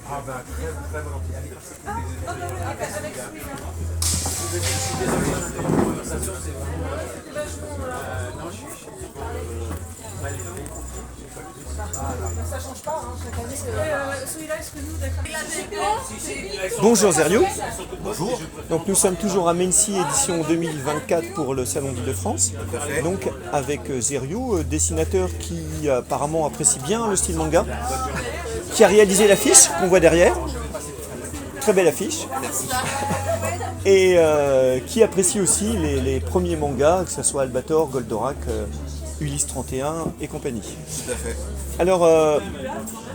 Ah ben très volontiers. Je suis désolé, j'interromps la conversation, c'est vraiment... non, je suis mal élevé. Ça change pas, hein, chaque année. Celui-là, est-ce que nous, d'accord. Bonjour Zeriou. Bonjour. Donc nous sommes toujours à Mency édition 2024 pour le Salon d'Île-de-France. Donc avec Zeriou, dessinateur qui apparemment apprécie bien le style manga, qui a réalisé l'affiche qu'on voit derrière. Très belle affiche. Et qui apprécie aussi les premiers mangas, que ce soit Albator, Goldorak, Ulysse 31 et compagnie. Tout à fait. Alors,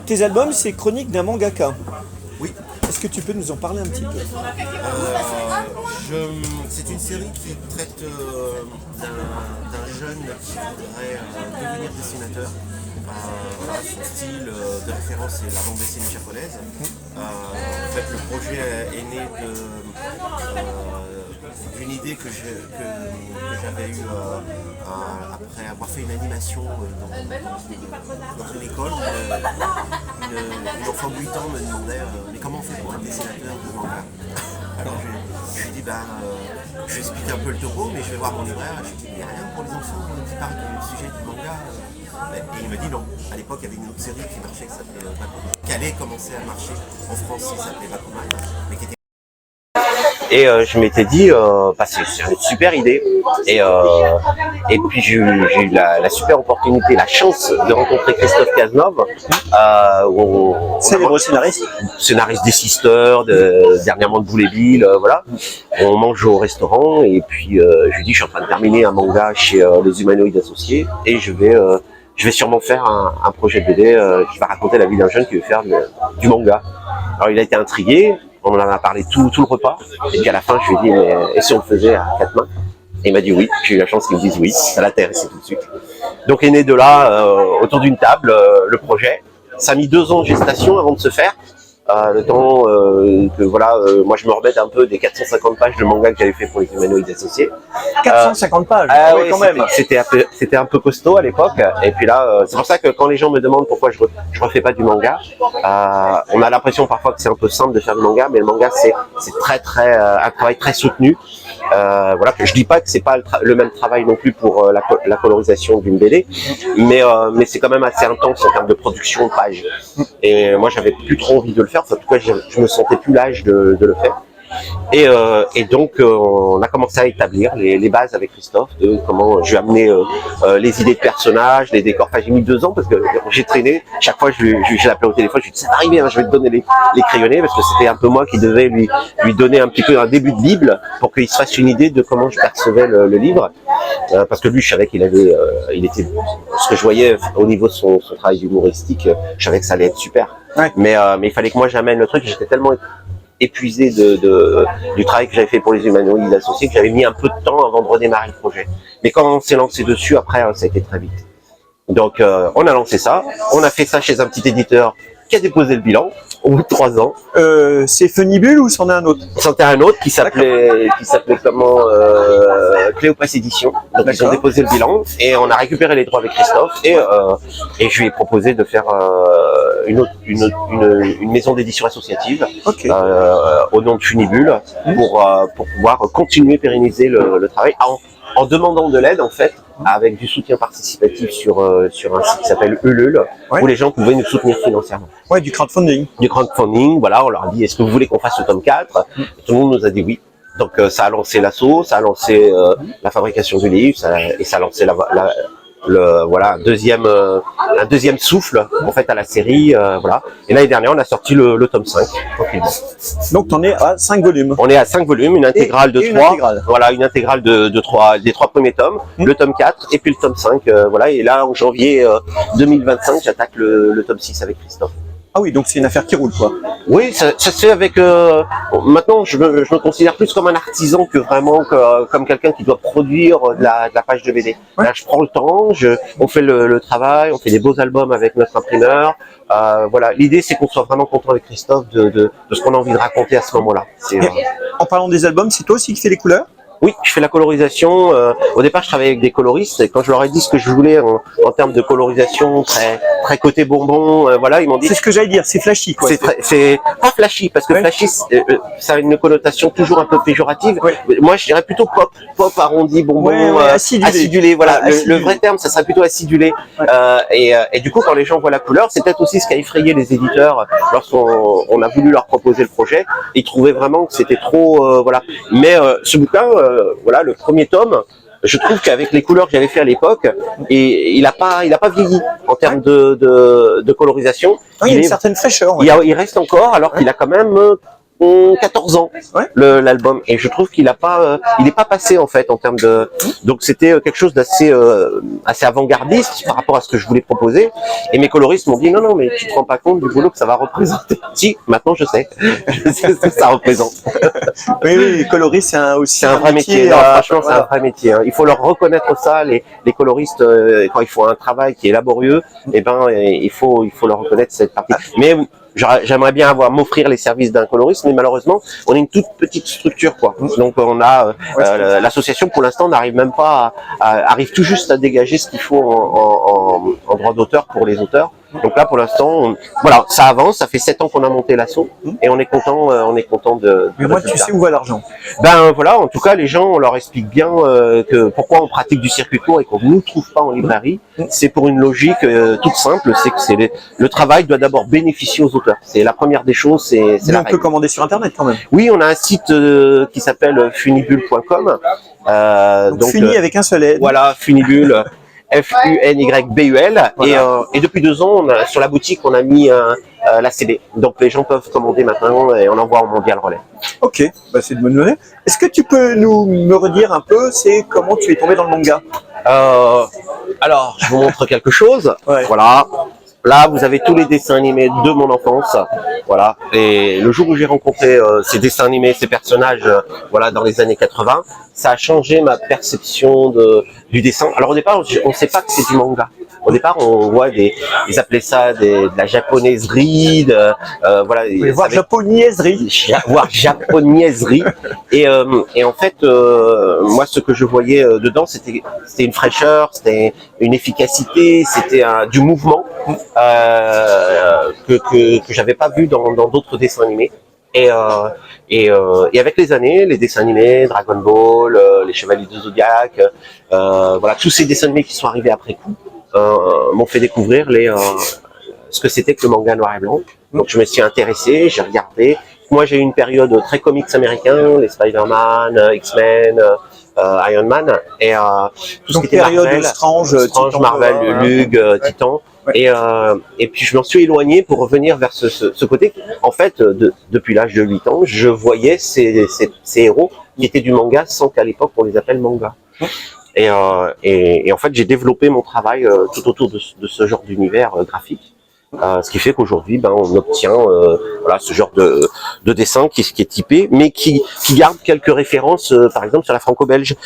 tes albums, c'est chronique d'un mangaka. Oui. Est-ce que tu peux nous en parler un petit peu? C'est une série qui traite d'un jeune qui voudrait devenir dessinateur. Voilà, son style de référence est la bande dessinée japonaise. En fait, le projet est né d'une idée que j'avais eue après avoir fait une animation dans une école. Une enfant de 8 ans me demandait mais comment on fait pour être dessinateur de manga. Alors je lui ai dit je vais expliquer un peu le topo, mais je vais voir mon libraire. Je lui ai dit il n'y a rien pour les enfants qui parlent du sujet du manga. Et il me dit non. À l'époque, il y avait une autre série qui marchait qui s'appelait Bakuman, qui allait commencer à marcher en France, qui s'appelait Bakuman, mais qui était... Et je m'étais dit, c'est une super idée. Et puis j'ai eu la super opportunité, la chance de rencontrer Christophe Cazenove, Célèbre scénariste. Scénariste des Sisters, dernièrement de Boule-et-Bill, voilà. On mange au restaurant et puis je lui dis, je suis en train de terminer un manga chez les Humanoïdes Associés et je vais sûrement faire un projet de BD qui va raconter la vie d'un jeune qui veut faire du manga. Alors il a été intrigué. On en a parlé tout le repas, et puis à la fin je lui ai dit mais et si on le faisait à 4 mains? Et il m'a dit oui, j'ai eu la chance qu'il me dise oui, ça l'intéressait tout de suite. Donc est né de là, autour d'une table, le projet. Ça a mis 2 ans de gestation avant de se faire. Le temps que voilà, moi je me remette un peu des 450 pages de manga que j'avais fait pour les Humanoïdes Associés. 450 pages, oui, quand même. C'était un peu costaud à l'époque. Et puis là, c'est pour ça que quand les gens me demandent pourquoi je refais pas du manga, on a l'impression parfois que c'est un peu simple de faire du manga, mais le manga c'est très un travail très soutenu. Voilà, je dis pas que c'est pas le même travail non plus pour la colorisation d'une BD, mais c'est quand même assez intense en termes de production de pages. Et moi j'avais plus trop envie de le faire, enfin, en tout cas je me sentais plus l'âge de le faire. Et donc on a commencé à établir les bases avec Christophe de comment je lui amenais les idées de personnages, les décors. Enfin j'ai mis 2 ans parce que j'ai traîné. Chaque fois je l'appelais au téléphone, je lui dis ça va arriver, hein, je vais te donner les crayonnés parce que c'était un peu moi qui devais lui donner un petit peu un début de Bible pour qu'il se fasse une idée de comment je percevais le livre. Parce que lui je savais qu'il avait, il était, ce que je voyais au niveau de son travail humoristique, je savais que ça allait être super. Ouais. Mais il fallait que moi j'amène le truc. J'étais tellement épuisé du travail que j'avais fait pour les Humanoïdes Associés que j'avais mis un peu de temps avant de redémarrer le projet. Mais quand on s'est lancé dessus, après, ça a été très vite. Donc, on a lancé ça. On a fait ça chez un petit éditeur qui a déposé le bilan au bout de 3 ans. C'est Funibule ou c'en est un autre? C'en est un autre qui s'appelait comment Cléopas Édition. Donc ils ont déposé le bilan et on a récupéré les droits avec Christophe et je lui ai proposé de faire une maison d'édition associative, okay, au nom de Funibule pour pouvoir continuer pérenniser le travail en demandant de l'aide en fait, avec du soutien participatif sur un site qui s'appelle Ulule, ouais, où les gens pouvaient nous soutenir financièrement. Ouais, du crowdfunding. Du crowdfunding, voilà, on leur a dit est-ce que vous voulez qu'on fasse le tome 4 ? Et tout le monde nous a dit oui. Donc ça a lancé l'assaut, ça a lancé la fabrication du livre, et ça a lancé voilà, un deuxième souffle en fait à la série, voilà. Et l'année dernière on a sorti le tome 5 tranquillement. Donc t'en es à 5 volumes. On est à 5 volumes, une intégrale de 3. Voilà, une intégrale de 3, des 3 premiers tomes, le tome 4 et puis le tome 5, voilà. Et là en janvier 2025 j'attaque le tome 6 avec Christophe. Ah oui, donc c'est une affaire qui roule, quoi. Oui, ça se fait avec... maintenant, je me considère plus comme un artisan que vraiment comme quelqu'un qui doit produire de la page de BD. Ouais. Là, je prends le temps, on fait le travail, on fait des beaux albums avec notre imprimeur. Voilà, l'idée, c'est qu'on soit vraiment content avec Christophe de ce qu'on a envie de raconter à ce moment-là. En parlant des albums, c'est toi aussi qui fais les couleurs? Oui, je fais la colorisation. Au départ, je travaillais avec des coloristes et quand je leur ai dit ce que je voulais en termes de colorisation, très côté bonbon, voilà, ils m'ont dit. C'est ce que j'allais dire, c'est flashy, quoi. C'est pas flashy parce que flashy, ça a une connotation toujours un peu péjorative. Ouais. Moi, je dirais plutôt pop arrondi, bonbon, acidulé. Voilà, le vrai terme, ça serait plutôt acidulé. Ouais. Et du coup, quand les gens voient la couleur, c'est peut-être aussi ce qui a effrayé les éditeurs lorsqu'on a voulu leur proposer le projet. Ils trouvaient vraiment que c'était trop, voilà. Mais ce bouquin, voilà, le premier tome, je trouve qu'avec les couleurs que j'avais fait à l'époque, et il a pas vieilli en termes de colorisation. Ah, il y a une certaine fraîcheur. Ouais. Il reste encore, alors qu'il a quand même 14 ans, ouais. L'album, et je trouve qu'il a pas, il est pas passé en fait en termes de, donc c'était quelque chose d'assez assez avant-gardiste par rapport à ce que je voulais proposer, et mes coloristes m'ont dit non mais tu te rends pas compte du boulot que ça va représenter. Si, maintenant je sais ce que ça représente. Oui, les coloristes c'est un vrai métier. Non, franchement voilà. C'est un vrai métier. Hein. Il faut leur reconnaître ça, les coloristes quand ils font un travail qui est laborieux, et ben il faut leur reconnaître cette partie. Mais j'aimerais bien m'offrir les services d'un coloriste, mais malheureusement, on est une toute petite structure, quoi. Donc on a l'association pour l'instant n'arrive même pas arrive tout juste à dégager ce qu'il faut en droit d'auteur pour les auteurs. Donc là, pour l'instant, voilà, ça avance. Ça fait 7 ans qu'on a monté l'asso et on est content de. Mais moi, tu sais où va l'argent? Ben voilà, en tout cas, les gens, on leur explique bien que pourquoi on pratique du circuit court et qu'on ne nous trouve pas en librairie. C'est pour une logique toute simple, c'est que le travail doit d'abord bénéficier aux auteurs. C'est la première des choses. C'est la règle. On peut commander sur Internet quand même. Oui, on a un site qui s'appelle funibule.com. Donc Funi avec un seul N. Voilà, Funibule. FUNYBUL, voilà. Et depuis 2 ans, sur la boutique, on a mis la CD. Donc les gens peuvent commander maintenant et on envoie au Mondial Relais. Ok, bah c'est de bonne nouvelle. Est-ce que tu peux me redire un peu, c'est comment tu es tombé dans le manga? Alors, je vous montre quelque chose. Ouais. Voilà. Là, vous avez tous les dessins animés de mon enfance, voilà. Et le jour où j'ai rencontré ces dessins animés, ces personnages, voilà, dans les années 80, ça a changé ma perception du dessin. Alors au départ, on ne sait pas que c'est du manga. Au départ, on voit ils appelaient ça de la japonaiserie, voilà. Voire japonaiserie. Voire japonaiserie. Et en fait, moi, ce que je voyais dedans, c'était une fraîcheur, c'était une efficacité, c'était du mouvement que j'avais pas vu dans d'autres dessins animés. Et avec les années, les dessins animés, Dragon Ball, les Chevaliers du Zodiac, voilà, tous ces dessins animés qui sont arrivés après coup, m'ont fait découvrir ce que c'était que le manga noir et blanc. Donc je me suis intéressé, j'ai regardé. Moi j'ai eu une période très comics américains, les Spider-Man, X-Men, Iron Man, et tout ce qui était Marvel, Strange, Titan, Marvel, Lug, Titan. Ouais. Et puis je m'en suis éloigné pour revenir vers ce côté. En fait, depuis l'âge de 8 ans, je voyais ces héros qui étaient du manga sans qu'à l'époque on les appelle manga. Et en fait, j'ai développé mon travail tout autour de ce genre d'univers graphique. Ce qui fait qu'aujourd'hui, on obtient voilà, ce genre de dessin qui est typé, mais qui garde quelques références, par exemple sur la franco-belge.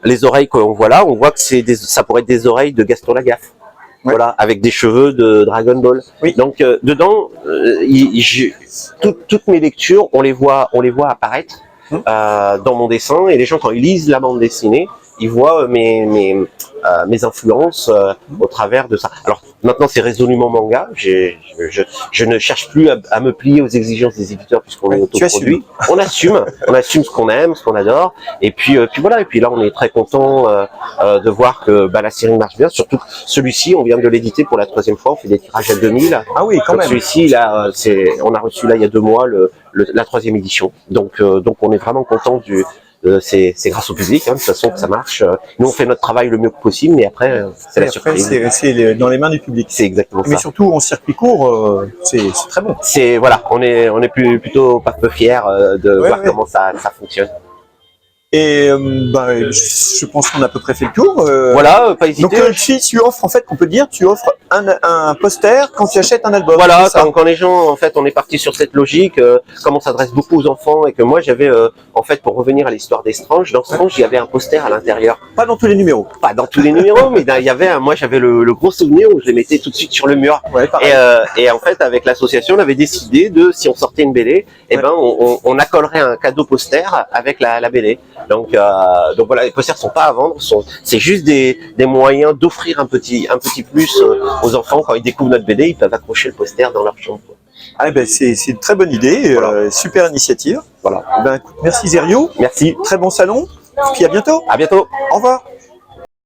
Les oreilles qu'on voit là, on voit que ça pourrait être des oreilles de Gaston Lagaffe. Ouais. Voilà, avec des cheveux de Dragon Ball. Oui. Donc dedans, toutes mes lectures, on les voit apparaître dans mon dessin, et les gens quand ils lisent la bande dessinée, ils voient mes influences au travers de ça. Alors maintenant c'est résolument manga. Je ne cherche plus à me plier aux exigences des éditeurs puisqu'on est autoproduit. On assume ce qu'on aime, ce qu'on adore. Et puis voilà. Et puis là on est très content de voir que la série marche bien. Surtout celui-ci, on vient de l'éditer pour la 3e fois. On fait des tirages à 2000. Ah oui, quand même. Celui-ci là, on a reçu là il y a 2 mois la 3e édition. Donc on est vraiment content c'est grâce au public, de toute façon que ça marche. Nous on fait notre travail le mieux possible, mais après c'est la surprise. C'est dans les mains du public. C'est exactement ça. Mais surtout en circuit court, c'est très bon. Voilà, on est plutôt pas peu fiers de voir comment ça fonctionne. Et je pense qu'on a à peu près fait le tour. Voilà, pas hésiter. Donc si tu offres, en fait, on peut dire, tu offres un poster quand tu achètes un album. Voilà, quand les gens, en fait, on est parti sur cette logique, comme on s'adresse beaucoup aux enfants, et que moi j'avais, en fait, pour revenir à l'histoire des Strange, dans Strange, il y avait un poster à l'intérieur. Pas dans tous les numéros. Pas dans tous les numéros, mais il y avait, moi j'avais le gros souvenir où je les mettais tout de suite sur le mur. Ouais, et en fait, avec l'association, on avait décidé si on sortait une BD, on accolerait un cadeau poster avec la BD. Donc voilà, les posters sont pas à vendre, c'est juste des moyens d'offrir un petit plus aux enfants quand ils découvrent notre BD, ils peuvent accrocher le poster dans leur chambre. Ah ben c'est une très bonne idée, Voilà. super initiative. Voilà. Ben, écoute, merci Zerio, Merci. très bon salon, puis à bientôt. À bientôt. Au revoir.